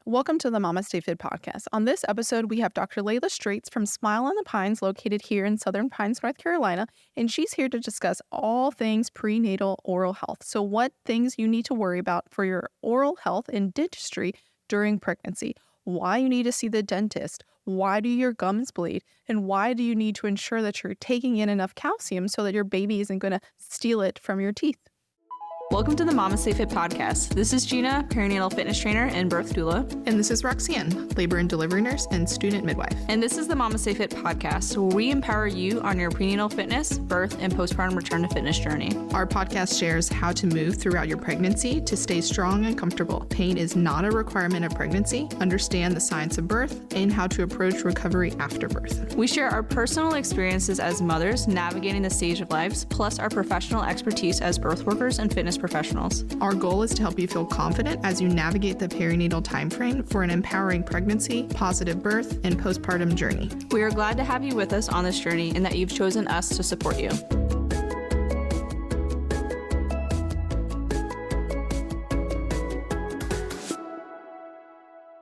Welcome to the MamasteFit Podcast. On this episode, we have Dr. Lejla Streets from Smile on the Pines, located here in Southern Pines, North Carolina, and she's here to discuss all things prenatal oral health. So what things you need to worry about for your oral health and dentistry during pregnancy, why you need to see the dentist, why do your gums bleed, and why do you need to ensure that you're taking in enough calcium so that your baby isn't going to steal it from your teeth. Welcome to the MamasteFit Podcast. This is Gina, perinatal fitness trainer and birth doula. And this is Roxanne, labor and delivery nurse and student midwife. And this is the MamasteFit Podcast, where we empower you on your prenatal fitness, birth, and postpartum return to fitness journey. Our podcast shares how to move throughout your pregnancy to stay strong and comfortable. Pain is not a requirement of pregnancy. Understand the science of birth and how to approach recovery after birth. We share our personal experiences as mothers navigating the stage of lives, plus our professional expertise as birth workers and fitness professionals. Our goal is to help you feel confident as you navigate the perinatal timeframe for an empowering pregnancy, positive birth, and postpartum journey. We are glad to have you with us on this journey and that you've chosen us to support you.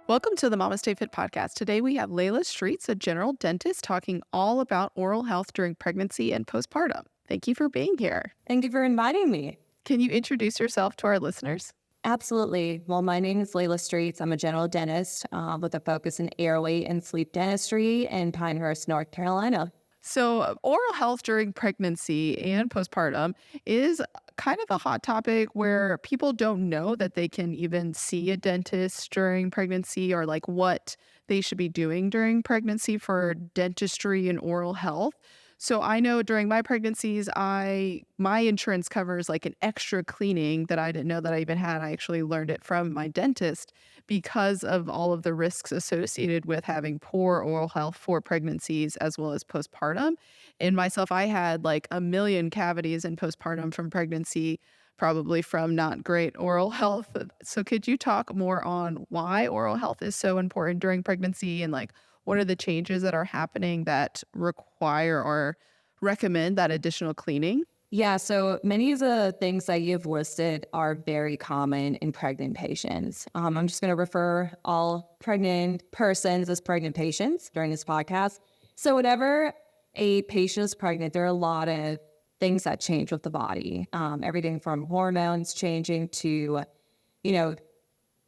Welcome to the MamasteFit Podcast. Today we have Lejla Streets, a general dentist, talking all about oral health during pregnancy and postpartum. Thank you for being here. Thank you for inviting me. Can you introduce yourself to our listeners? Absolutely. Well, my name is Lejla Streets. I'm a general dentist with a focus in airway and sleep dentistry in Pinehurst, North Carolina. So oral health during pregnancy and postpartum is kind of a hot topic where people don't know that they can even see a dentist during pregnancy or like what they should be doing during pregnancy for dentistry and oral health. So I know during my pregnancies, my insurance covers like an extra cleaning that I didn't know that I even had. I actually learned it from my dentist because of all of the risks associated with having poor oral health for pregnancies as well as postpartum. And myself, I had like 1 million cavities in postpartum from pregnancy, probably from not great oral health. So could you talk more on why oral health is so important during pregnancy and like what are the changes that are happening that require or recommend that additional cleaning? Yeah, so many of the things that you've listed are very common in pregnant patients. I'm just going to refer all pregnant persons as pregnant patients during this podcast. So whenever a patient is pregnant, there are a lot of things that change with the body. Everything from hormones changing to,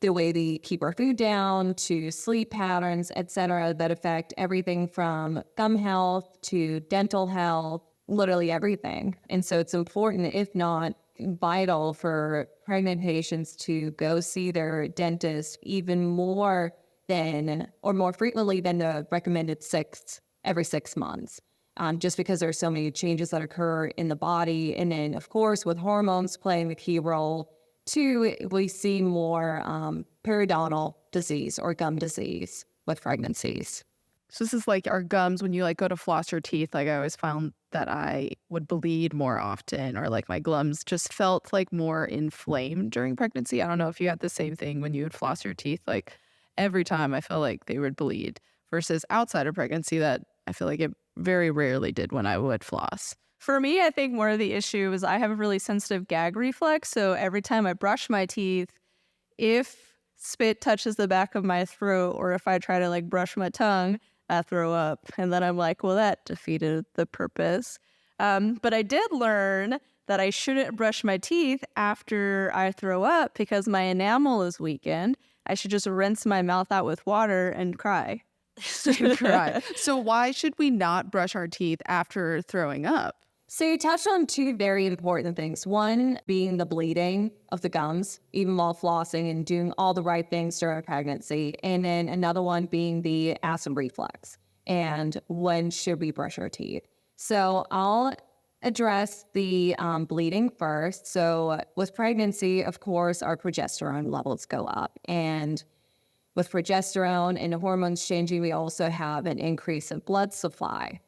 the way they keep our food down, to sleep patterns, et cetera, that affect everything from gum health to dental health, literally everything. And so it's important, if not vital, for pregnant patients to go see their dentist even more frequently than the recommended every 6 months. Just because there are so many changes that occur in the body. And then, of course, with hormones playing a key role, too, we see more periodontal disease or gum disease with pregnancies. So this is like our gums, when you like go to floss your teeth, like I always found that I would bleed more often or like my gums just felt like more inflamed during pregnancy. I don't know if you had the same thing when you would floss your teeth. Like every time I felt like they would bleed versus outside of pregnancy that I feel like it very rarely did when I would floss. For me, I think more of the issue is I have a really sensitive gag reflex. So every time I brush my teeth, if spit touches the back of my throat or if I try to like brush my tongue, I throw up. And then I'm like, well, that defeated the purpose. But I did learn that I shouldn't brush my teeth after I throw up because my enamel is weakened. I should just rinse my mouth out with water and cry. Right. So why should we not brush our teeth after throwing up? So you touched on two very important things. One being the bleeding of the gums, even while flossing and doing all the right things during pregnancy. And then another one being the acid reflux. And when should we brush our teeth? So I'll address the bleeding first. So with pregnancy, of course, our progesterone levels go up. And with progesterone and the hormones changing, we also have an increase in blood supply.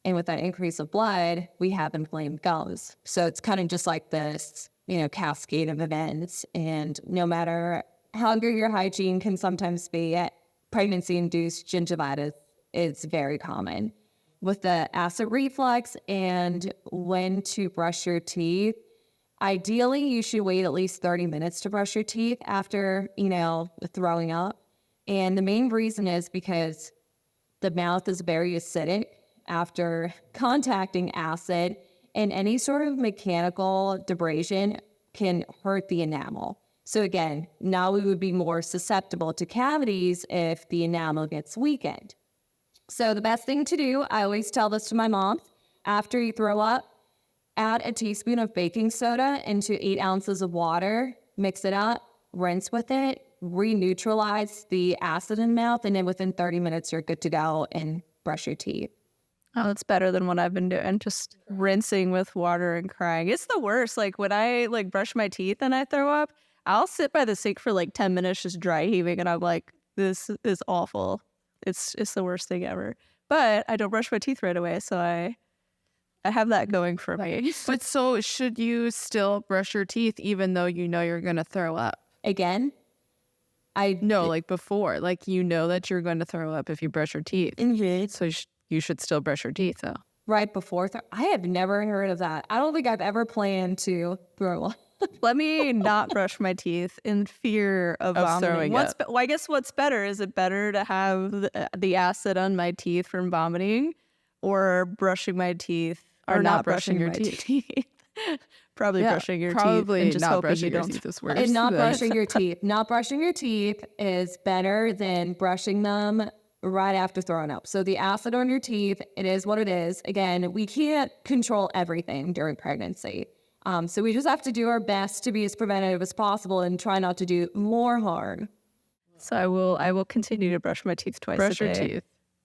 And with that increase of blood, we have inflamed gums. So it's kind of just like this, cascade of events. And no matter how good your hygiene can sometimes be, pregnancy-induced gingivitis is very common. With the acid reflux and when to brush your teeth, ideally you should wait at least 30 minutes to brush your teeth after, throwing up. And the main reason is because the mouth is very acidic after contacting acid, and any sort of mechanical abrasion can hurt the enamel. So again, now we would be more susceptible to cavities if the enamel gets weakened. So the best thing to do, I always tell this to my mom, after you throw up, add a teaspoon of baking soda into 8 ounces of water, mix it up, rinse with it, re-neutralize the acid in the mouth, and then within 30 minutes, you're good to go and brush your teeth. Oh, that's better than what I've been doing. Just rinsing with water and crying. It's the worst. Like when I like brush my teeth and I throw up, I'll sit by the sink for like 10 minutes just dry heaving, and I'm like, this is awful. It's the worst thing ever. But I don't brush my teeth right away, so I have that going for me. But so should you still brush your teeth even though you know you're going to throw up? Again, No, like before. Like you know that you're going to throw up if you brush your teeth. So you should still brush your teeth, though. right before, I have never heard of that. I don't think I've ever planned to throw up. Let me not brush my teeth in fear of vomiting. throwing up. Well, I guess what's better? Is it better to have the acid on my teeth from vomiting, or brushing my teeth, Or not brushing brushing my your teeth? Probably brushing your teeth probably and just not hoping brushing you your don't. teeth is worse. And not than- brushing your teeth. Not brushing your teeth is better than brushing them right after throwing up. So the acid on your teeth, it is what it is. Again, we can't control everything during pregnancy. So we just have to do our best to be as preventative as possible and try not to do more harm. So I will continue to brush my teeth twice Brush a your day teeth,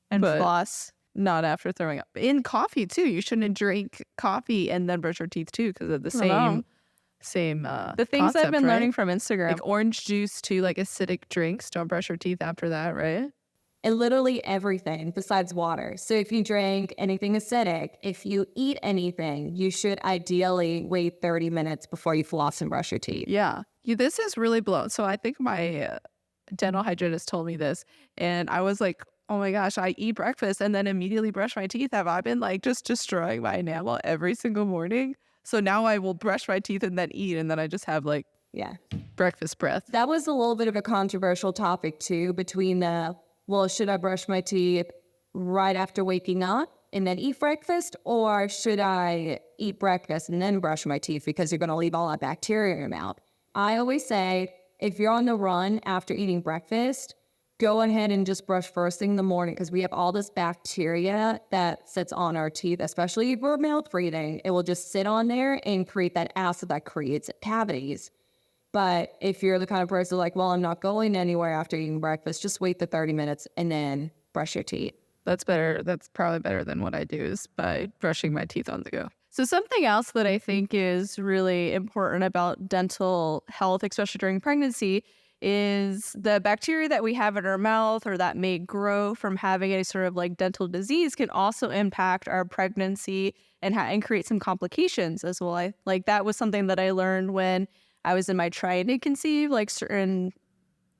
and but- floss. not after throwing up. In coffee, too. You shouldn't drink coffee and then brush your teeth, too, because of the know. same The things I've concept, been right? learning from Instagram. Like orange juice, too, like acidic drinks. Don't brush your teeth after that, right? And literally everything besides water. So if you drink anything acidic, if you eat anything, you should ideally wait 30 minutes before you floss and brush your teeth. Yeah. This is really blown. So I think my dental hygienist told me this, and I was like, oh my gosh, I eat breakfast and then immediately brush my teeth. Have I been like just destroying my enamel every single morning? So now I will brush my teeth and then eat, and then I just have like Yeah. breakfast breath. That was a little bit of a controversial topic too, between well, should I brush my teeth right after waking up and then eat breakfast, or should I eat breakfast and then brush my teeth because you're going to leave all that bacteria in your mouth? I always say, if you're on the run after eating breakfast, go ahead and just brush first thing in the morning, because we have all this bacteria that sits on our teeth, especially if we're mouth breathing. It will just sit on there and create that acid that creates cavities. But if you're the kind of person like, well, I'm not going anywhere after eating breakfast, just wait the 30 minutes and then brush your teeth. That's better. That's probably better than what I do is by brushing my teeth on the go. So something else that I think is really important about dental health, especially during pregnancy, is the bacteria that we have in our mouth or that may grow from having any sort of like dental disease can also impact our pregnancy and create some complications as well. Like that was something that I learned when I was in my trying to conceive, like certain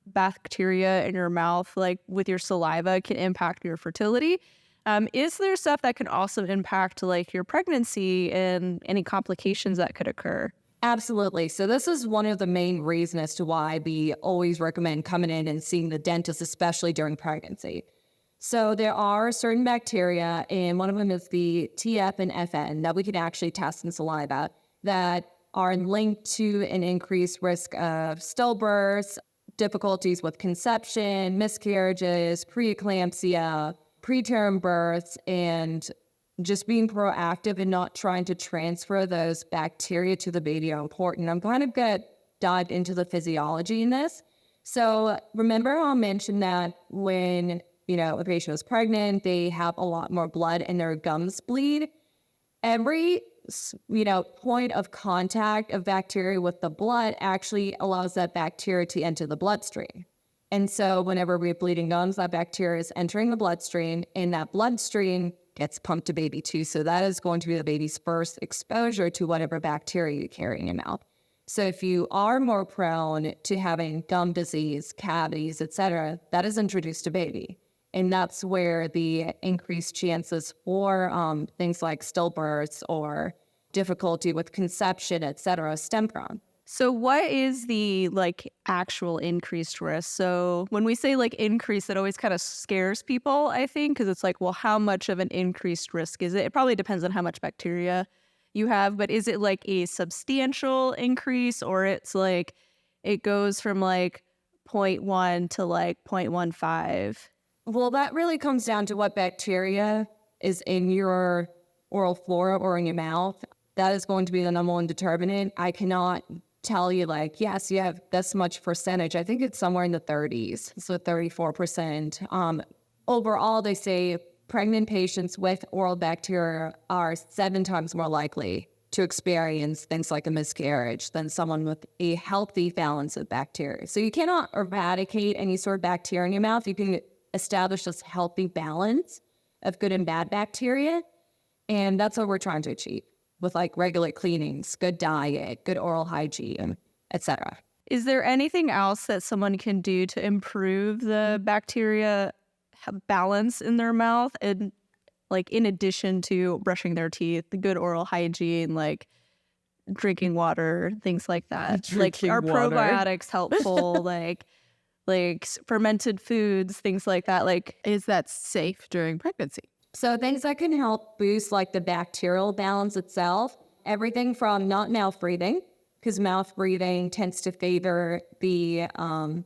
bacteria in your mouth, like with your saliva, can impact your fertility. Is there stuff that can also impact like your pregnancy and any complications that could occur? Absolutely. So this is one of the main reasons as to why we always recommend coming in and seeing the dentist, especially during pregnancy. So there are certain bacteria, and one of them is the TF and FN that we can actually test in saliva that are linked to an increased risk of stillbirths, difficulties with conception, miscarriages, preeclampsia, preterm births, and just being proactive and not trying to transfer those bacteria to the baby are important. I'm kind of going to dive into the physiology in this. So remember I mentioned that when, a patient is pregnant, they have a lot more blood and their gums bleed. Every point of contact of bacteria with the blood actually allows that bacteria to enter the bloodstream. And so whenever we have bleeding gums, that bacteria is entering the bloodstream, and that bloodstream gets pumped to baby too. So that is going to be the baby's first exposure to whatever bacteria you carry in your mouth. So if you are more prone to having gum disease, cavities, etc., that is introduced to baby. And that's where the increased chances for things like stillbirths or difficulty with conception, etc., stem from. So what is the actual increased risk? So when we say increase, it always kind of scares people, I think, because it's well, how much of an increased risk is it? It probably depends on how much bacteria you have, but is it a substantial increase, or it's it goes from zero point 0.1 to 0.15? Well, that really comes down to what bacteria is in your oral flora or in your mouth. That is going to be the number one determinant. I cannot tell you yes, you have this much percentage. I think it's somewhere in the 30s, so 34%. Overall, they say pregnant patients with oral bacteria are 7 times more likely to experience things like a miscarriage than someone with a healthy balance of bacteria. So you cannot eradicate any sort of bacteria in your mouth. You can establish this healthy balance of good and bad bacteria, and that's what we're trying to achieve with regular cleanings, good diet, good oral hygiene, etc. Is there anything else that someone can do to improve the bacteria balance in their mouth, and in addition to brushing their teeth, the good oral hygiene, drinking water, things like that? Are probiotics helpful? Fermented foods, things like that? Is that safe during pregnancy? So things that can help boost the bacterial balance itself, everything from not mouth breathing, because mouth breathing tends to favor the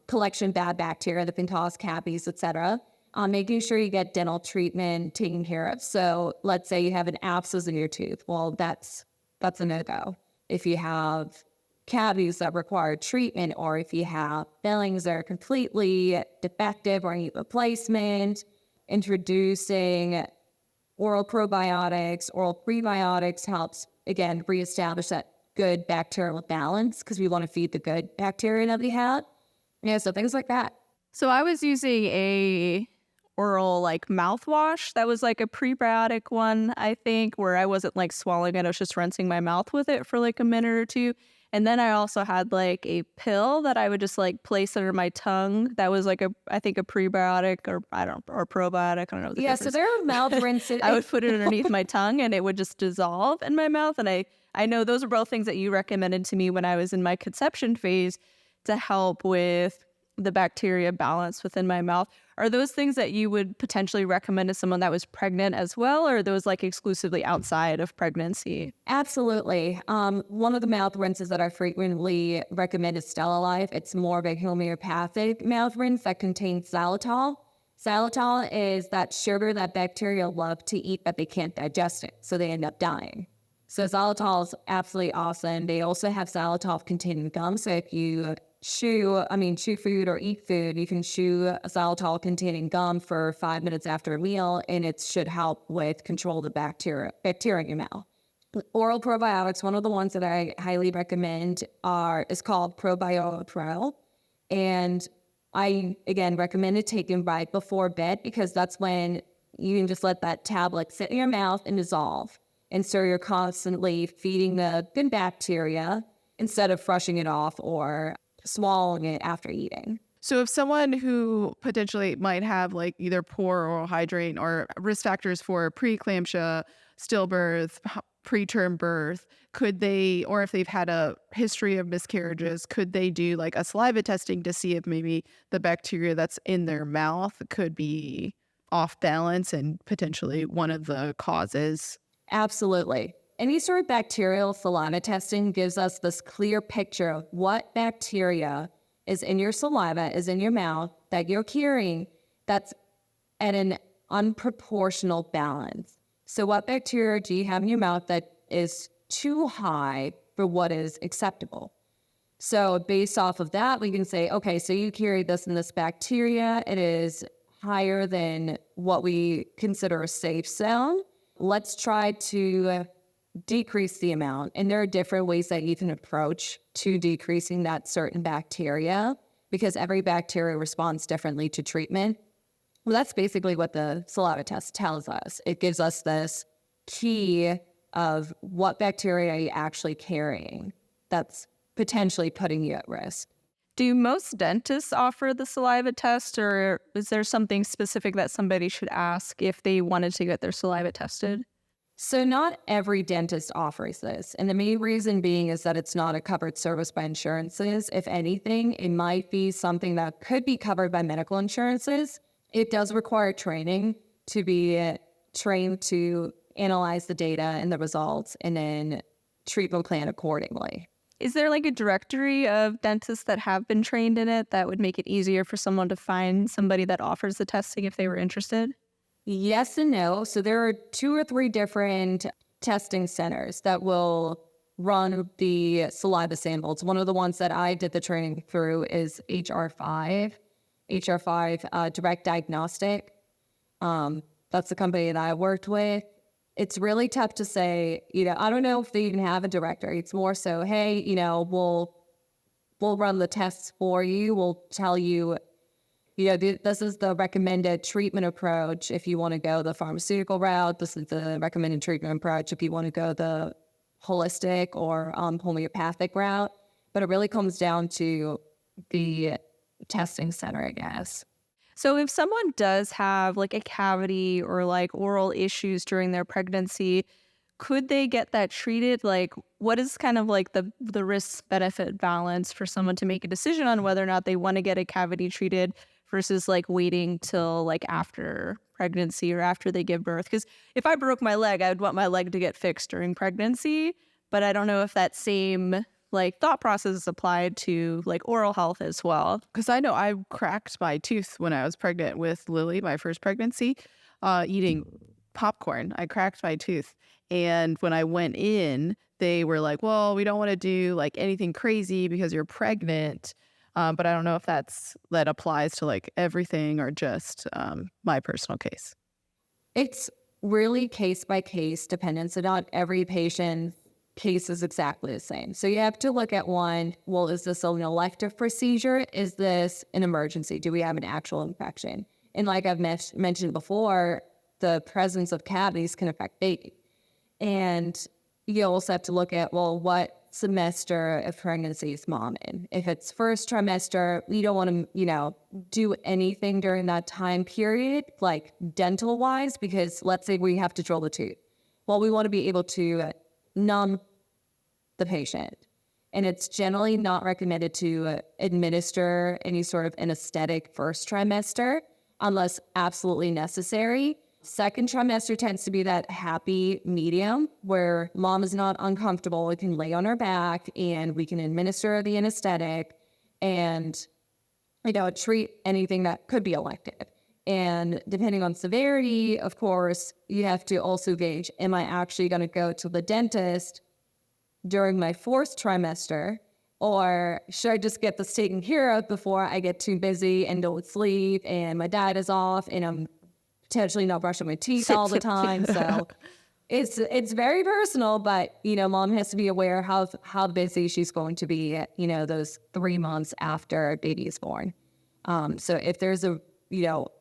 collection of bad bacteria that can cause cavities, etc. Making sure you get dental treatment taken care of. So let's say you have an abscess in your tooth. Well, that's a no-go. If you have cavities that require treatment, or if you have fillings that are completely defective or need replacement, introducing oral probiotics, oral prebiotics helps, again, reestablish that good bacterial balance, because we want to feed the good bacteria that we have. Yeah, so things like that. So I was using a oral mouthwash that was a prebiotic one, I think, where I wasn't swallowing it. I was just rinsing my mouth with it for a minute or two. And then I also had a pill that I would just place under my tongue. That was I think a prebiotic or probiotic. I don't know. Yeah, so there are mouth rinses. I would put it underneath my tongue and it would just dissolve in my mouth. And I know those are both things that you recommended to me when I was in my conception phase to help with the bacteria balance within my mouth. Are those things that you would potentially recommend to someone that was pregnant as well, or are those exclusively outside of pregnancy? Absolutely. One of the mouth rinses that I frequently recommend is Stella Life. It's more of a homeopathic mouth rinse that contains xylitol. Xylitol is that sugar that bacteria love to eat, but they can't digest it, so they end up dying. So xylitol is absolutely awesome. They also have xylitol-containing gum, so if you chew food or eat food, you can chew a xylitol-containing gum for 5 minutes after a meal, and it should help with control the bacteria in your mouth. Oral probiotics, one of the ones that I highly recommend is called Probiotrel, and I, again, recommend it taken right before bed, because that's when you can just let that tablet sit in your mouth and dissolve. And so you're constantly feeding the good bacteria instead of flushing it off or swallowing it after eating. So if someone who potentially might have either poor oral hygiene or risk factors for preeclampsia, stillbirth, preterm birth, could they, or if they've had a history of miscarriages, could they do a saliva testing to see if maybe the bacteria that's in their mouth could be off balance and potentially one of the causes? Absolutely. Any sort of bacterial saliva testing gives us this clear picture of what bacteria is in your saliva, is in your mouth, that you're carrying, that's at an unproportional balance. So what bacteria do you have in your mouth that is too high for what is acceptable? So based off of that, we can say, okay, so you carry this and this bacteria. It is higher than what we consider a safe zone. Let's try to decrease the amount. And there are different ways that you can approach to decreasing that certain bacteria, because every bacteria responds differently to treatment. Well, that's basically what the saliva test tells us. It gives us this key of what bacteria are you actually carrying that's potentially putting you at risk. Do most dentists offer the saliva test, or is there something specific that somebody should ask if they wanted to get their saliva tested? So not every dentist offers this. And the main reason being is that it's not a covered service by insurances. If anything, it might be something that could be covered by medical insurances. It does require training to be trained to analyze the data and the results and then treatment plan accordingly. Is there like a directory of dentists that have been trained in it that would make it easier for someone to find somebody that offers the testing if they were interested? Yes and no. So there are 2 or 3 different testing centers that will run the saliva samples. One of the ones that I did the training through is HR5 Direct Diagnostic. That's the company that I worked with. It's really tough to say, I don't know if they even have a directory. It's more so, hey, we'll run the tests for you. We'll tell you, this is the recommended treatment approach if you want to go the pharmaceutical route. This is the recommended treatment approach if you want to go the holistic or homeopathic route. But it really comes down to the testing center, I guess. So if someone does have like a cavity or like oral issues during their pregnancy, could they get that treated? Like, what is kind of like the risk-benefit balance for someone to make a decision on whether or not they want to get a cavity treated versus like waiting till like after pregnancy or after they give birth? Because if I broke my leg, I would want my leg to get fixed during pregnancy, but I don't know if that same like thought process is applied to like oral health as well. Because I know I cracked my tooth when I was pregnant with Lily, my first pregnancy, eating popcorn. I cracked my tooth. And when I went in, they were like, well, we don't want to do like anything crazy because you're pregnant. But I don't know if that applies to like everything or just my personal case. It's really case by case dependent. So not every patient's case is exactly the same. So you have to look at one, well, is this an elective procedure? Is this an emergency? Do we have an actual infection? And like I've mentioned before, the presence of cavities can affect baby. And you also have to look at, well, what semester of pregnancy is mom in? If it's first trimester, you don't want to, do anything during that time period, like dental wise, because let's say we have to drill the tooth. Well, we want to be able to numb the patient. And it's generally not recommended to administer any sort of anesthetic first trimester unless absolutely necessary. Second trimester tends to be that happy medium where mom is not uncomfortable. We can lay on her back and we can administer the anesthetic and, treat anything that could be elective. And depending on severity, of course, you have to also gauge, am I actually going to go to the dentist during my 4th trimester, or should I just get this taken care of before I get too busy and don't sleep and my diet is off and I'm potentially not brushing my teeth all the time? So it's very personal, but, mom has to be aware how busy she's going to be, those 3 months after baby is born. So if there's an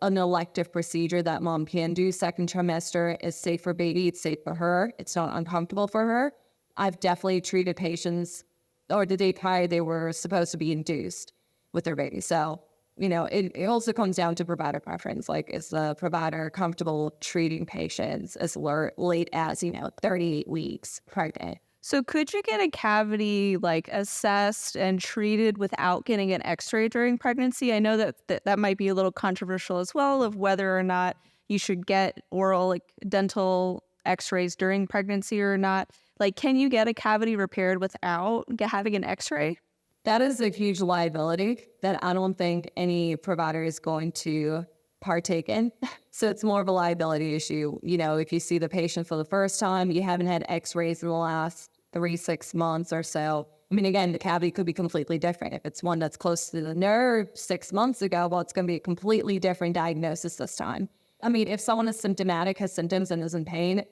elective procedure that mom can do second trimester is safe for baby. It's safe for her. It's not uncomfortable for her. I've definitely treated patients or the day prior they were supposed to be induced with their baby. So, it also comes down to provider preference. Like, is the provider comfortable treating patients as late as, 38 weeks pregnant? So could you get a cavity like assessed and treated without getting an x-ray during pregnancy? I know that might be a little controversial as well of whether or not you should get oral like dental x-rays during pregnancy or not. Like, can you get a cavity repaired without having an x-ray? That is a huge liability that I don't think any provider is going to partake in. So it's more of a liability issue. If you see the patient for the first time, you haven't had x-rays in the last 3-6 months or so. I mean, again, the cavity could be completely different. If it's one that's close to the nerve 6 months ago, well, it's going to be a completely different diagnosis this time. I mean, if someone is symptomatic, has symptoms, and is in pain,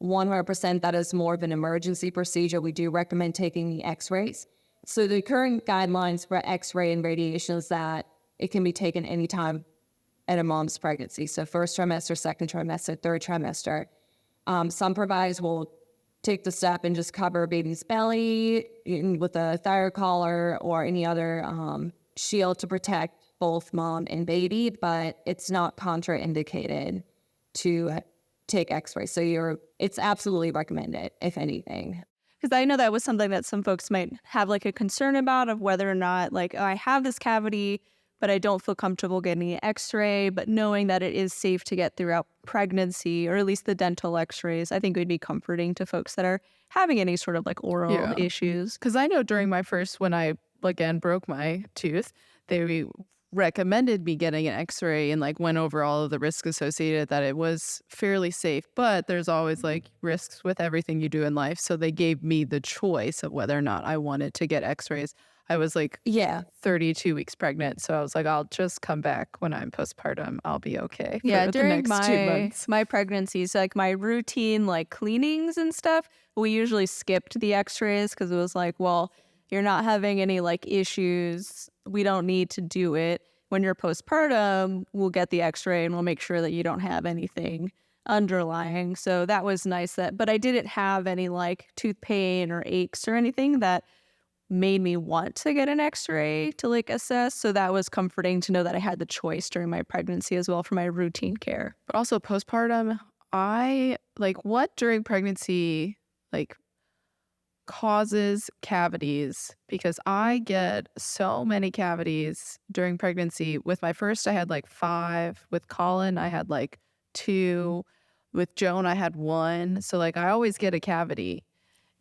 100% that is more of an emergency procedure. We do recommend taking the x-rays. So the current guidelines for x-ray and radiation is that it can be taken anytime at a mom's pregnancy. So first trimester, second trimester, third trimester. Some providers will take the step and just cover a baby's belly with a thyroid collar or any other shield to protect both mom and baby, but it's not contraindicated to take x-rays. So it's absolutely recommended, if anything. Because I know that was something that some folks might have like a concern about, of whether or not like, oh, I have this cavity, but I don't feel comfortable getting an x-ray. But knowing that it is safe to get throughout pregnancy, or at least the dental x-rays, I think would be comforting to folks that are having any sort of like oral issues. Because I know during my first, when I again broke my tooth, they recommended me getting an x-ray and like went over all of the risks associated, that it was fairly safe, but there's always like risks with everything you do in life. So they gave me the choice of whether or not I wanted to get x-rays. I was like 32 weeks pregnant. So I was like, I'll just come back when I'm postpartum. I'll be okay. Yeah, for during the next 2 months. my pregnancies, like my routine like cleanings and stuff, we usually skipped the x-rays because it was like, well, you're not having any like issues. We don't need to do it. When you're postpartum, we'll get the x-ray and we'll make sure that you don't have anything underlying. So that was nice but I didn't have any like tooth pain or aches or anything that made me want to get an x-ray to like assess. So that was comforting to know that I had the choice during my pregnancy as well for my routine care. But also postpartum, I like what during pregnancy like causes cavities, because I get so many cavities during pregnancy. With my first, I had like 5. With Colin, I had like 2. With Joan, I had 1. So like I always get a cavity.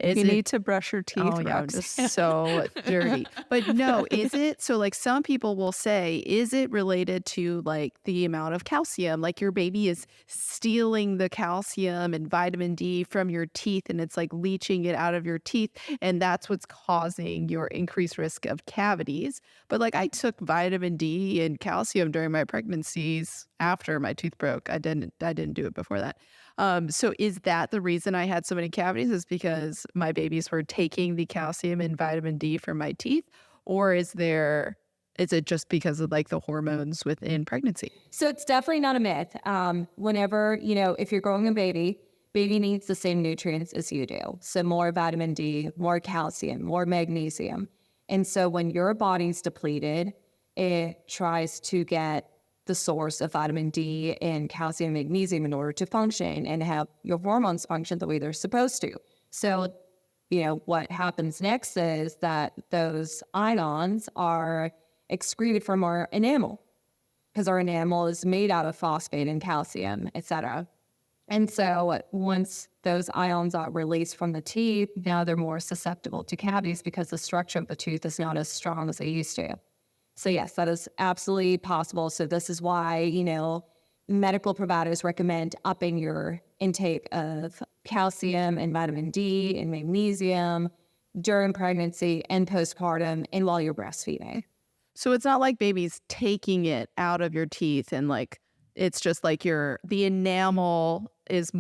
You need to brush your teeth. Oh yeah, I'm just so dirty. But no, is it? So like some people will say, is it related to like the amount of calcium? Like your baby is stealing the calcium and vitamin D from your teeth, and it's like leaching it out of your teeth, and that's what's causing your increased risk of cavities. But like I took vitamin D and calcium during my pregnancies after my tooth broke. I didn't do it before that. So is that the reason I had so many cavities, is because my babies were taking the calcium and vitamin D from my teeth? Or is it just because of like the hormones within pregnancy? So it's definitely not a myth. Whenever, if you're growing a baby needs the same nutrients as you do. So more vitamin D, more calcium, more magnesium. And so when your body's depleted, it tries to get the source of vitamin D and calcium and magnesium in order to function and have your hormones function the way they're supposed to. So, what happens next is that those ions are excreted from our enamel, because our enamel is made out of phosphate and calcium, etc. And so once those ions are released from the teeth, now they're more susceptible to cavities because the structure of the tooth is not as strong as it used to. So yes, that is absolutely possible. So this is why, medical providers recommend upping your intake of calcium and vitamin D and magnesium during pregnancy and postpartum and while you're breastfeeding. So it's not like baby's taking it out of your teeth and like, it's just like the enamel is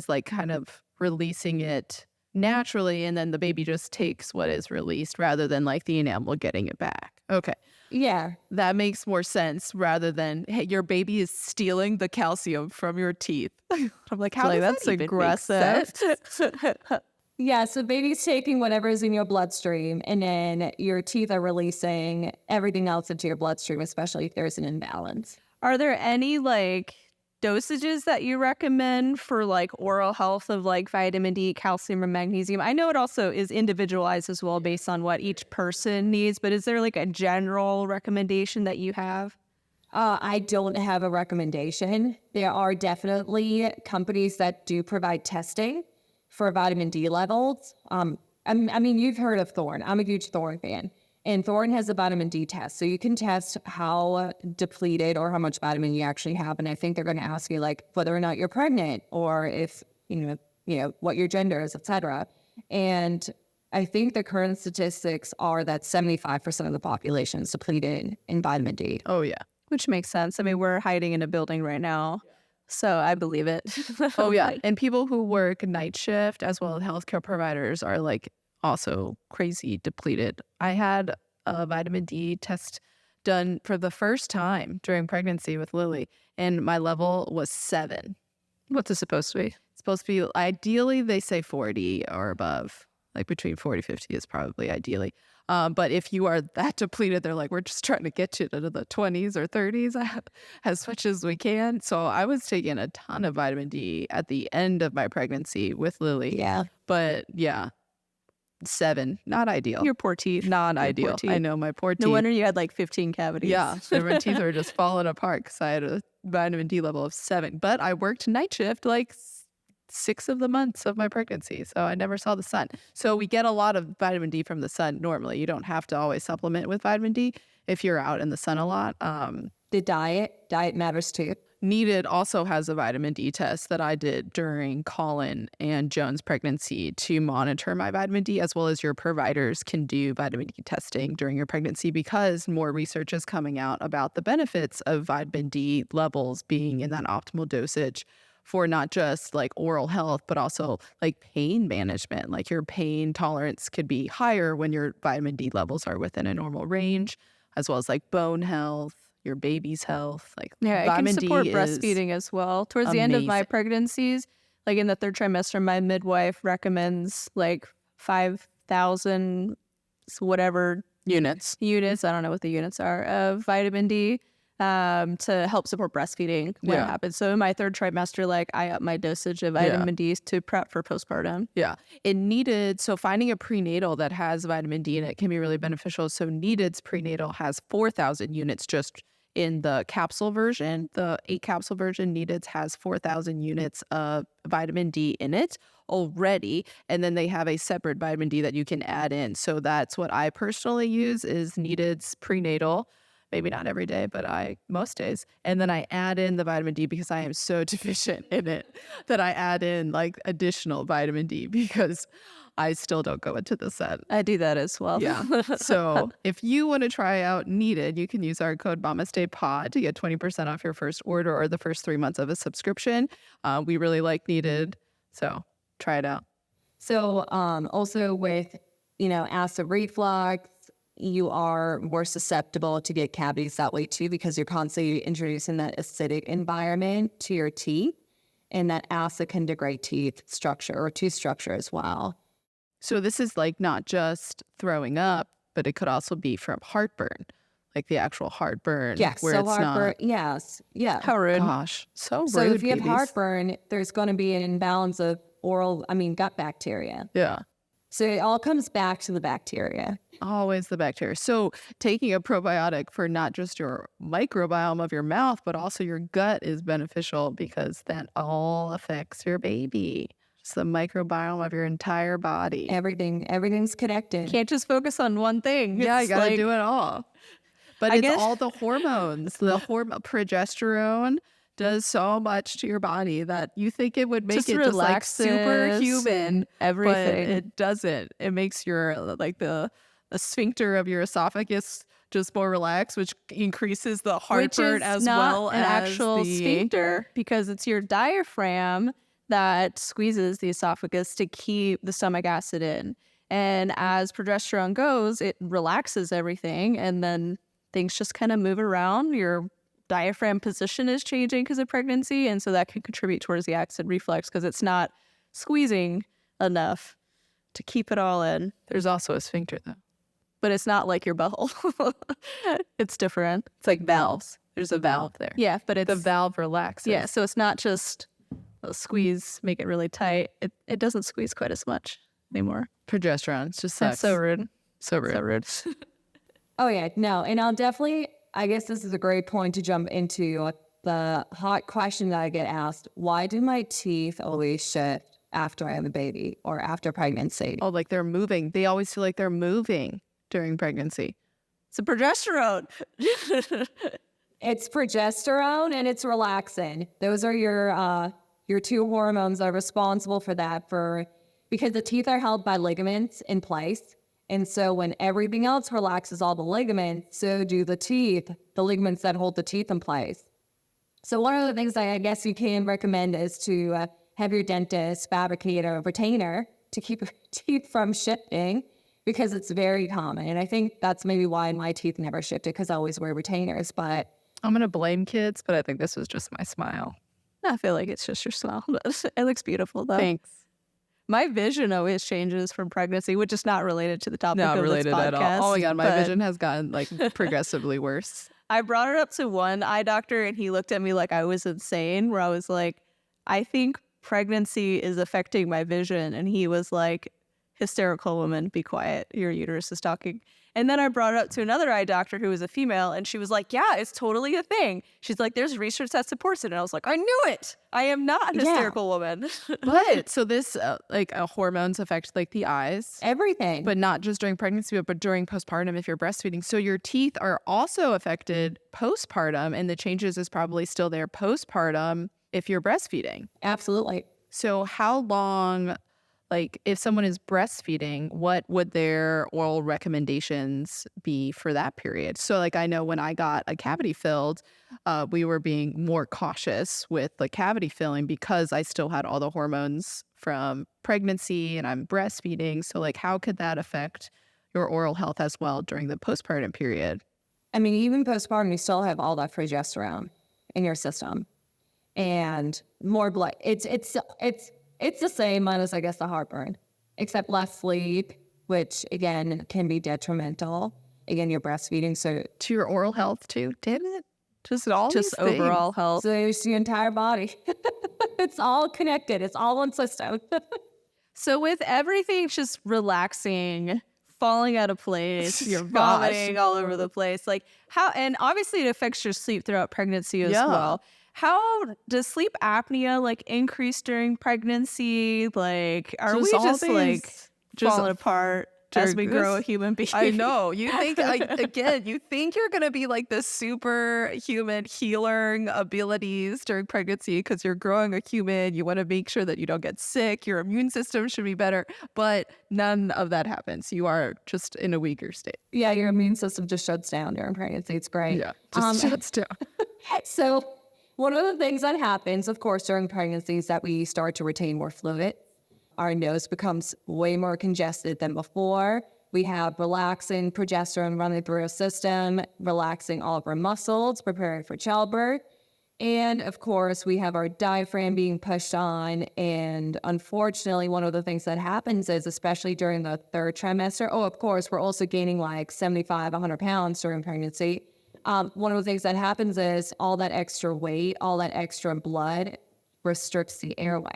like kind of releasing it naturally, and then the baby just takes what is released rather than like the enamel getting it back. Okay. Yeah. That makes more sense rather than, hey, your baby is stealing the calcium from your teeth. I'm like, how does that's that even aggressive. make sense? Yeah, so baby's taking whatever is in your bloodstream, and then your teeth are releasing everything else into your bloodstream, especially if there's an imbalance. Are there any like dosages that you recommend for like oral health of like vitamin D, calcium, or magnesium? I know it also is individualized as well based on what each person needs, but is there like a general recommendation that you have? I don't have a recommendation. There are definitely companies that do provide testing for vitamin D levels. I mean, you've heard of Thorne. I'm a huge Thorne fan. And Thorne has a vitamin D test. So you can test how depleted or how much vitamin you actually have. And I think they're going to ask you like whether or not you're pregnant, or if, what your gender is, et cetera. And I think the current statistics are that 75% of the population is depleted in vitamin D. Oh, yeah. Which makes sense. I mean, we're hiding in a building right now, so I believe it. Oh, yeah. And people who work night shift as well as healthcare providers are like also crazy depleted. I had a vitamin D test done for the first time during pregnancy with Lily, and my level was 7. What's it supposed to be? It's supposed to be, ideally, they say 40 or above. Like between 40 50 is probably ideally. But if you are that depleted, they're like, we're just trying to get you to the 20s or 30s as much as we can. So I was taking a ton of vitamin D at the end of my pregnancy with Lily. Yeah. But yeah, 7, not ideal. Your poor teeth. Not Your poor ideal. teeth. I know, my poor teeth. No wonder you had like 15 cavities. Yeah, my teeth were just falling apart because I had a vitamin D level of 7. But I worked night shift like 6 of the months of my pregnancy, so I never saw the sun. So we get a lot of vitamin D from the sun normally. You don't have to always supplement with vitamin D if you're out in the sun a lot. The diet matters too. Needed also has a vitamin D test that I did during Colin and Joan's pregnancy to monitor my vitamin D, as well as your providers can do vitamin D testing during your pregnancy because more research is coming out about the benefits of vitamin D levels being in that optimal dosage for not just like oral health, but also like pain management. Like your pain tolerance could be higher when your vitamin D levels are within a normal range, as well as like bone health, your baby's health. Like Yeah, it can vitamin support D breastfeeding as well. Towards the end of my amazing. pregnancies, like in the 3rd trimester, my midwife recommends like 5,000 whatever units. units, I don't know what the units are, of vitamin D to help support breastfeeding when it Yeah. happens. So in my 3rd trimester, like I up my dosage of vitamin D to prep for postpartum. Yeah. It needed, so finding a prenatal that has vitamin D in it can be really beneficial. So Needed's prenatal has 4,000 units just in the capsule version. The 8 capsule version, Needed's has 4,000 units of vitamin D in it already. And then they have a separate vitamin D that you can add in. So that's what I personally use is Needed's prenatal. Maybe not every day, but most days. And then I add in the vitamin D because I am so deficient in it that I add in like additional vitamin D because I still don't go into the sun. I do that as well. Yeah. So if you want to try out Needed, you can use our code MamastePod to get 20% off your first order or the first 3 months of a subscription. We really like Needed. So try it out. So also with, acid reflux, you are more susceptible to get cavities that way too, because you're constantly introducing that acidic environment to your teeth, and that acid can degrade teeth structure or tooth structure as well. So this is like not just throwing up, but it could also be from heartburn, like the actual heartburn. Yes, where so it's heartburn, yes, yeah. How rude. Gosh, so So rude, if you have babies. heartburn, there's going to be an imbalance of gut bacteria. Yeah. So it all comes back to the bacteria. Always the bacteria. So taking a probiotic for not just your microbiome of your mouth, but also your gut is beneficial because that all affects your baby. Just the microbiome of your entire body. Everything's connected. Can't just focus on one thing. Yeah, you It's got to like- do it all. But I it's guess- all the hormones. The progesterone does so much to your body that you think it would make Just it just like super relaxes human. everything. But it doesn't. It makes your like the sphincter of your esophagus just more relaxed, which increases the Which heartburn is as not well an as actual the sphincter, because it's your diaphragm that squeezes the esophagus to keep the stomach acid in. And as progesterone goes, it relaxes everything, and then things just kind of move around. Your diaphragm position is changing because of pregnancy, and so that can contribute towards the acid reflux because it's not squeezing enough to keep it all in. There's also a sphincter though. But it's not like your butthole. It's different. It's like valves. There's a valve there. Yeah, but it's The valve relaxes. yeah. So it's not just a squeeze, make it really tight. It doesn't squeeze quite as much anymore. Progesterone. It's just That's sucks. so rude. So rude. So rude. Oh, yeah, no. And I guess this is a great point to jump into the hot question that I get asked. Why do my teeth always shift after I have a baby or after pregnancy? Oh, like they're moving. They always feel like they're moving during pregnancy. It's a progesterone. It's progesterone and it's relaxin. Those are your two hormones that are responsible for that, because the teeth are held by ligaments in place. And so when everything else relaxes all the ligaments, so do the teeth, the ligaments that hold the teeth in place. So one of the things I guess you can recommend is to have your dentist fabricate a retainer to keep your teeth from shifting, because it's very common. And I think that's maybe why my teeth never shifted, because I always wear retainers. But I'm going to blame kids, but I think this was just my smile. I feel like it's just your smile. It looks beautiful though. Thanks. My vision always changes from pregnancy, which is not related to the topic Not of related this podcast. at all. Oh my God, my but vision has gotten like progressively worse. I brought it up to one eye doctor and he looked at me like I was insane, where I was like, I think pregnancy is affecting my vision. And he was like, hysterical woman, be quiet. Your uterus is talking. And then I brought it up to another eye doctor who was a female, and she was like, yeah, it's totally a thing. She's like, there's research that supports it. And I was like, I knew it. I am not a hysterical woman. But so this hormones affect like the eyes, Everything. but not just during pregnancy, but during postpartum if you're breastfeeding. So your teeth are also affected postpartum, and the changes is probably still there postpartum if you're breastfeeding. Absolutely. So how long, like if someone is breastfeeding, what would their oral recommendations be for that period? So like I know when I got a cavity filled, we were being more cautious with the cavity filling because I still had all the hormones from pregnancy and I'm breastfeeding. So like how could that affect your oral health as well during the postpartum period? I mean, even postpartum, you still have all that progesterone in your system and more blood. It's the same minus, I guess, the heartburn, except less sleep, which again can be detrimental. Again, you're breastfeeding, so To your oral health too? Damn it. Just all Just these things. overall health. so it's your entire body. It's all connected. It's all one system. So with everything just relaxing, falling out of place, you're Gosh. vomiting all over the place, like how, and obviously it affects your sleep throughout pregnancy as Yeah. well. How does sleep apnea like increase during pregnancy? Like, are we all just like these- falling apart as we grow a human being? I know. You think, again, you think you're going to be like the superhuman healing abilities during pregnancy because you're growing a human. You want to make sure that you don't get sick. Your immune system should be better. But none of that happens. You are just in a weaker state. Yeah, your immune system just shuts down during pregnancy. It's great. Yeah. Just shuts down. So one of the things that happens, of course, during pregnancy is that we start to retain more fluid. Our nose becomes way more congested than before. We have relaxing progesterone running through our system, relaxing all of our muscles, preparing for childbirth. And of course, we have our diaphragm being pushed on. And unfortunately, one of the things that happens is, especially during the third trimester, of course, we're also gaining like 75, 100 pounds during pregnancy. One of the things that happens is all that extra weight, all that extra blood restricts the airway.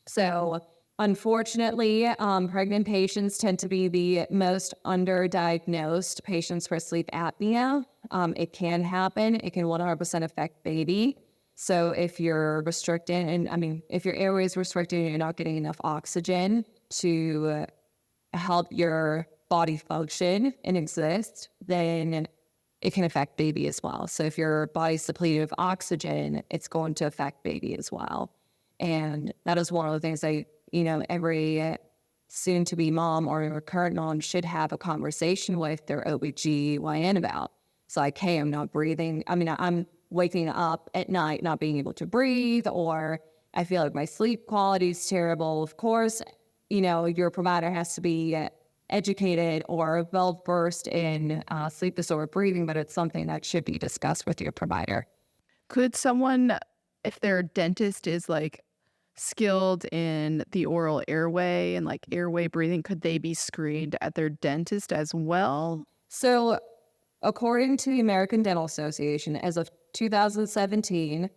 So unfortunately, pregnant patients tend to be the most underdiagnosed patients for sleep apnea. It can happen. It can 100% affect baby. So if you're restricted, and I mean, if your airway is restricted and you're not getting enough oxygen to help your body function and exist, then it can affect baby as well. So if your body's depleted of oxygen, it's going to affect baby as well. And that is one of the things every soon-to-be mom or current mom should have a conversation with their OBGYN about. It's like, hey, I'm not breathing. I mean, I'm waking up at night not being able to breathe, or I feel like my sleep quality is terrible. Of course, your provider has to be educated or well-versed in sleep disorder breathing, but it's something that should be discussed with your provider. Could someone, if their dentist is like skilled in the oral airway and like airway breathing, could they be screened at their dentist as well? So according to the American Dental Association, as of 2017,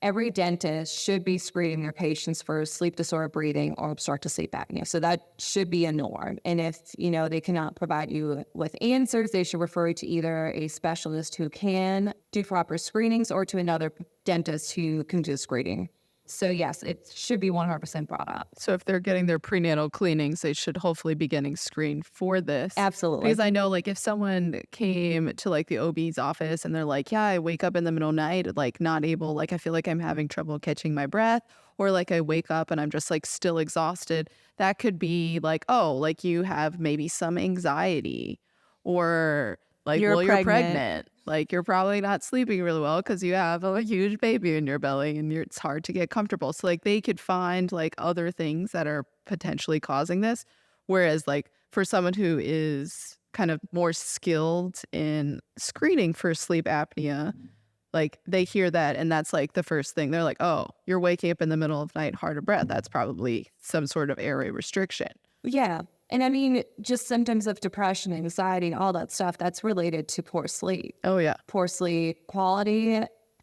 every dentist should be screening their patients for sleep disorder breathing or obstructive sleep apnea. So that should be a norm. And if, they cannot provide you with answers, they should refer you to either a specialist who can do proper screenings or to another dentist who can do screening. So yes, it should be 100% brought up. So if they're getting their prenatal cleanings, they should hopefully be getting screened for this. Absolutely. Because I know like if someone came to like the OB's office and they're like, yeah, I wake up in the middle of the night, like not able, like I feel like I'm having trouble catching my breath, or like I wake up and I'm just like still exhausted, that could be like, oh, like you have maybe some anxiety, or like, You're you're pregnant. pregnant. Like you're probably not sleeping really well because you have a huge baby in your belly and it's hard to get comfortable. So like they could find like other things that are potentially causing this. Whereas like for someone who is kind of more skilled in screening for sleep apnea, like they hear that and that's like the first thing. They're like, oh, you're waking up in the middle of the night, hard of breath. That's probably some sort of airway restriction. Yeah. And I mean, just symptoms of depression, anxiety, all that stuff, that's related to poor sleep. Oh, yeah. Poor sleep quality,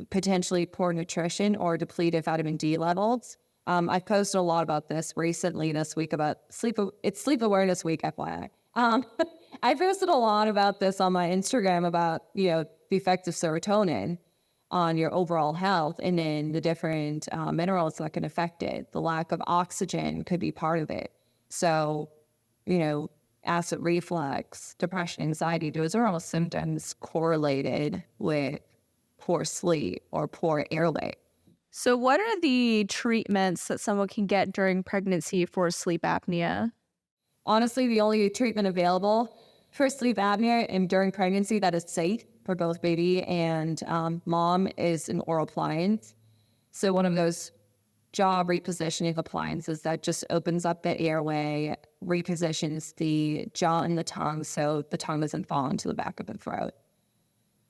potentially poor nutrition or depleted vitamin D levels. I've posted a lot about this recently this week about sleep. It's Sleep Awareness Week, FYI. I posted a lot about this on my Instagram about, the effects of serotonin on your overall health and then the different minerals that can affect it. The lack of oxygen could be part of it. So, acid reflux, depression, anxiety, those are all symptoms correlated with poor sleep or poor airway. So what are the treatments that someone can get during pregnancy for sleep apnea? Honestly, the only treatment available for sleep apnea and during pregnancy that is safe for both baby and mom is an oral appliance. So one of those jaw repositioning appliances that just opens up the airway, repositions the jaw and the tongue so the tongue doesn't fall into the back of the throat.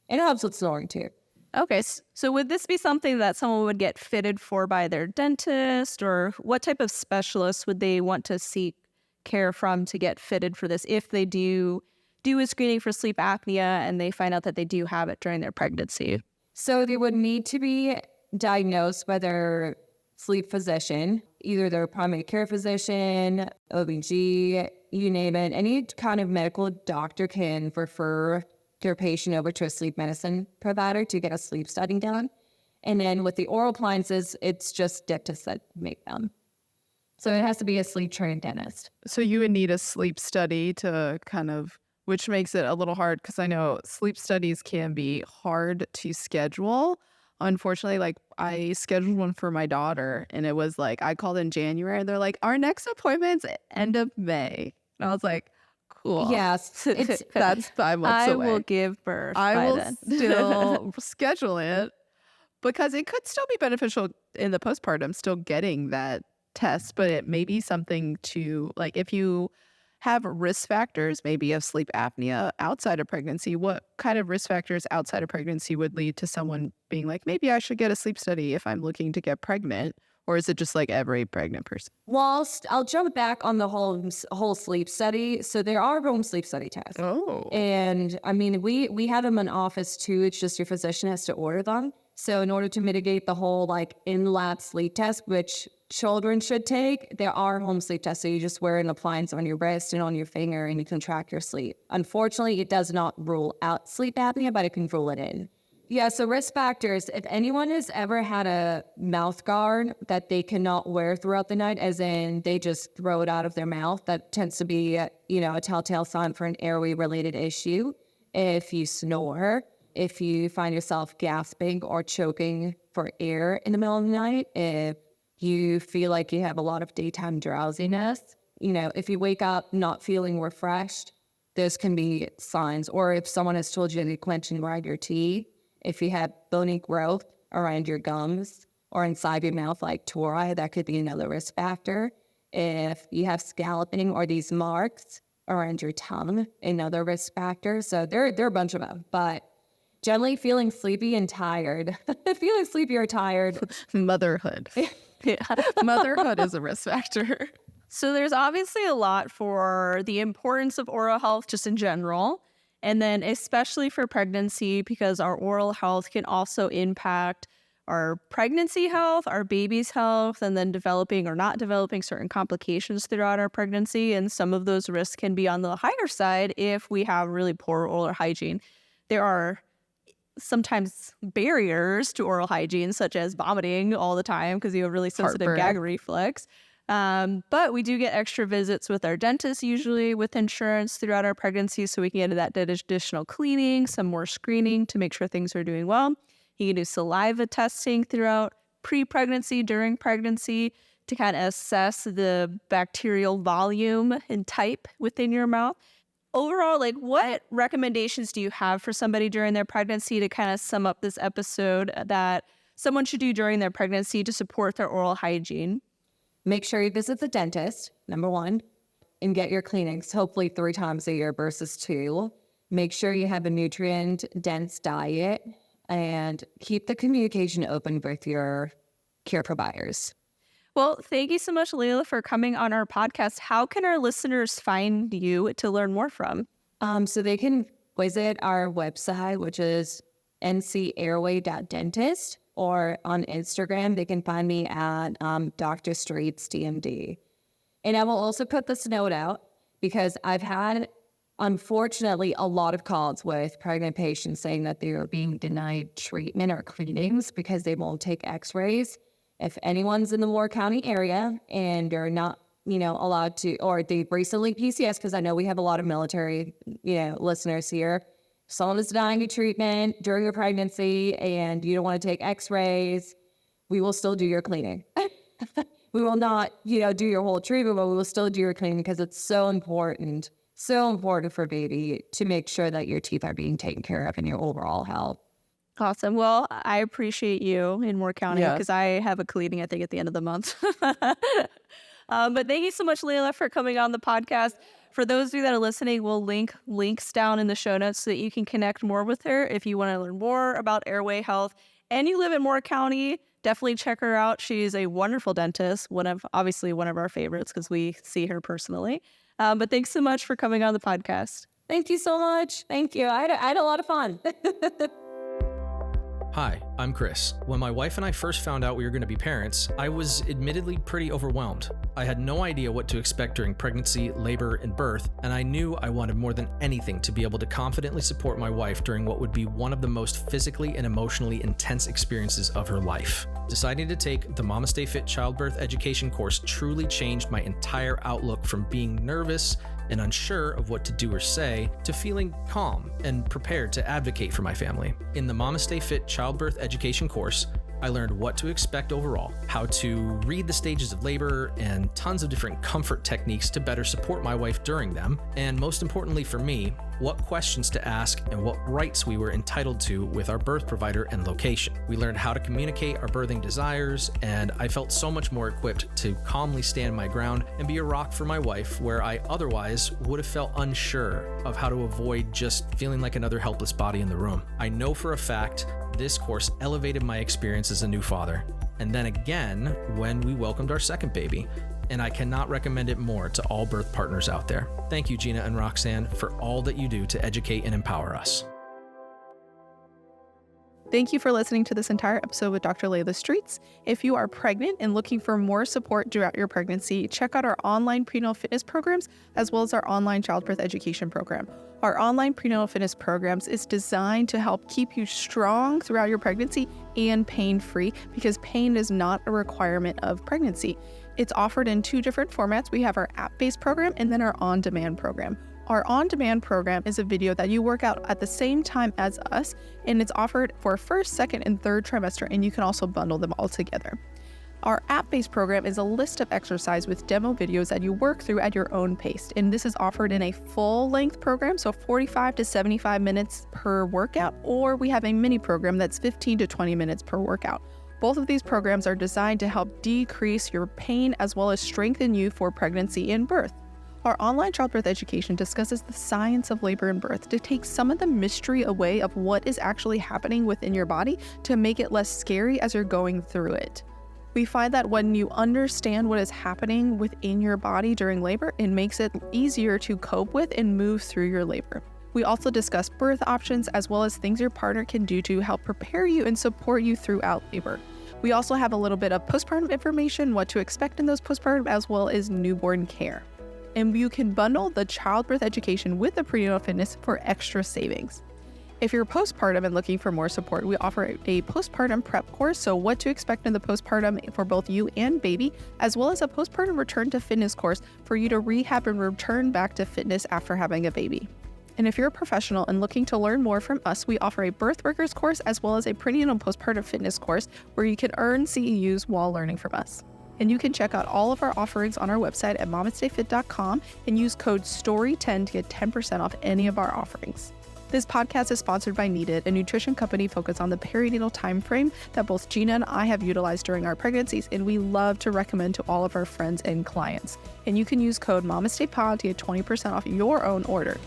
And it helps with snoring too. Okay, so would this be something that someone would get fitted for by their dentist, or what type of specialist would they want to seek care from to get fitted for this if they do a screening for sleep apnea and they find out that they do have it during their pregnancy? So they would need to be diagnosed by their sleep physician, either their primary care physician, OBG, you name it. Any kind of medical doctor can refer their patient over to a sleep medicine provider to get a sleep study done. And then with the oral appliances, it's just dentists that make them. So it has to be a sleep trained dentist. So you would need a sleep study to which makes it a little hard because I know sleep studies can be hard to schedule. Unfortunately, like I scheduled one for my daughter and it was like, I called in January and they're like, our next appointment's end of May. And I was like, cool. Yes. That's 5 months away. I will give birth I by will then. still schedule it because it could still be beneficial in the postpartum, still getting that test, but it may be something to, like, if you have risk factors, maybe of sleep apnea outside of pregnancy, what kind of risk factors outside of pregnancy would lead to someone being like, maybe I should get a sleep study if I'm looking to get pregnant? Or is it just like every pregnant person? Well, I'll jump back on the whole sleep study. So there are home sleep study tests. Oh. And I mean, we have them in office too. It's just your physician has to order them. So in order to mitigate the whole like in-lab sleep test, which children should take, there are home sleep tests. So you just wear an appliance on your wrist and on your finger and you can track your sleep. Unfortunately, it does not rule out sleep apnea, but it can rule it in. Yeah, so risk factors, if anyone has ever had a mouth guard that they cannot wear throughout the night, as in they just throw it out of their mouth, that tends to be, a telltale sign for an airway-related issue. If you snore, if you find yourself gasping or choking for air in the middle of the night, if you feel like you have a lot of daytime drowsiness, if you wake up not feeling refreshed, those can be signs. Or if someone has told you they're clenching around your teeth, if you have bony growth around your gums or inside your mouth like tori, that could be another risk factor. If you have scalloping or these marks around your tongue, another risk factor. So there are a bunch of them. But generally feeling sleepy and tired. Feeling sleepy or tired. Motherhood. Motherhood is a risk factor. So there's obviously a lot for the importance of oral health just in general. And then especially for pregnancy, because our oral health can also impact our pregnancy health, our baby's health, and then developing or not developing certain complications throughout our pregnancy. And some of those risks can be on the higher side if we have really poor oral hygiene. There are sometimes barriers to oral hygiene, such as vomiting all the time because you have really sensitive Heartburn. gag reflex. But we do get extra visits with our dentist, usually with insurance throughout our pregnancy, so we can get that additional cleaning, some more screening to make sure things are doing well. You can do saliva testing throughout pre-pregnancy, during pregnancy to kind of assess the bacterial volume and type within your mouth. Overall, like, what recommendations do you have for somebody during their pregnancy to kind of sum up this episode that someone should do during their pregnancy to support their oral hygiene? Make sure you visit the dentist, number one, and get your cleanings, hopefully 3 times a year versus 2. Make sure you have a nutrient-dense diet. and keep the communication open with your care providers. Well, thank you so much, Lejla, for coming on our podcast. How can our listeners find you to learn more from? So they can visit our website, which is ncairway.dentist, or on Instagram, they can find me at Dr. Streets DMD. And I will also put this note out because I've had, unfortunately, a lot of calls with pregnant patients saying that they are being denied treatment or cleanings because they won't take x-rays. If anyone's in the Moore County area and they're not, allowed to, or they recently PCS, because I know we have a lot of military, listeners here. If someone is denying you treatment during your pregnancy and you don't want to take x-rays, we will still do your cleaning. We will not, do your whole treatment, but we will still do your cleaning because it's so important for baby to make sure that your teeth are being taken care of and your overall health. Awesome. Well, I appreciate you in Moore County because I have a cleaning, I think, at the end of the month. But thank you so much, Lejla, for coming on the podcast. For those of you that are listening, we'll link links down in the show notes so that you can connect more with her if you want to learn more about airway health. And you live in Moore County, definitely check her out. She's a wonderful dentist, obviously one of our favorites because we see her personally. But thanks so much for coming on the podcast. Thank you so much. Thank you. I had a lot of fun. Hi, I'm Chris. When my wife and I first found out we were going to be parents, I was admittedly pretty overwhelmed. I had no idea what to expect during pregnancy, labor, and birth, and I knew I wanted more than anything to be able to confidently support my wife during what would be one of the most physically and emotionally intense experiences of her life. Deciding to take the MamasteFit Childbirth Education course truly changed my entire outlook from being nervous and unsure of what to do or say, to feeling calm and prepared to advocate for my family. In the MamasteFit Childbirth Education course, I learned what to expect overall, how to read the stages of labor, and tons of different comfort techniques to better support my wife during them, and most importantly for me, what questions to ask and what rights we were entitled to with our birth provider and location. We learned how to communicate our birthing desires, and I felt so much more equipped to calmly stand my ground and be a rock for my wife where I otherwise would have felt unsure of how to avoid just feeling like another helpless body in the room. I know for a fact this course elevated my experience as a new father, and then again when we welcomed our second baby. And I cannot recommend it more to all birth partners out there. Thank you, Gina and Roxanne, for all that you do to educate and empower us. Thank you for listening to this entire episode with Dr. Lejla Streets. If you are pregnant and looking for more support throughout your pregnancy, check out our online prenatal fitness programs as well as our online childbirth education program. Our online prenatal fitness programs is designed to help keep you strong throughout your pregnancy and pain-free, because pain is not a requirement of pregnancy. It's offered in 2 different formats. We have our app-based program and then our on-demand program. Our on-demand program is a video that you work out at the same time as us, and it's offered for first, second, and third trimester, and you can also bundle them all together. Our app-based program is a list of exercise with demo videos that you work through at your own pace, and this is offered in a full-length program, so 45 to 75 minutes per workout, or we have a mini program that's 15 to 20 minutes per workout. Both of these programs are designed to help decrease your pain as well as strengthen you for pregnancy and birth. Our online childbirth education discusses the science of labor and birth to take some of the mystery away of what is actually happening within your body to make it less scary as you're going through it. We find that when you understand what is happening within your body during labor, it makes it easier to cope with and move through your labor. We also discuss birth options as well as things your partner can do to help prepare you and support you throughout labor. We also have a little bit of postpartum information, what to expect in those postpartum, as well as newborn care. And you can bundle the childbirth education with the prenatal fitness for extra savings. If you're postpartum and looking for more support, we offer a postpartum prep course, so what to expect in the postpartum for both you and baby, as well as a postpartum return to fitness course for you to rehab and return back to fitness after having a baby. And if you're a professional and looking to learn more from us, we offer a birth workers course as well as a prenatal and postpartum fitness course where you can earn CEUs while learning from us. And you can check out all of our offerings on our website at MamasteFit.com and use code STORY10 to get 10% off any of our offerings. This podcast is sponsored by Needed, a nutrition company focused on the perinatal time frame that both Gina and I have utilized during our pregnancies, and we love to recommend to all of our friends and clients. And you can use code MamastePod to get 20% off your own order.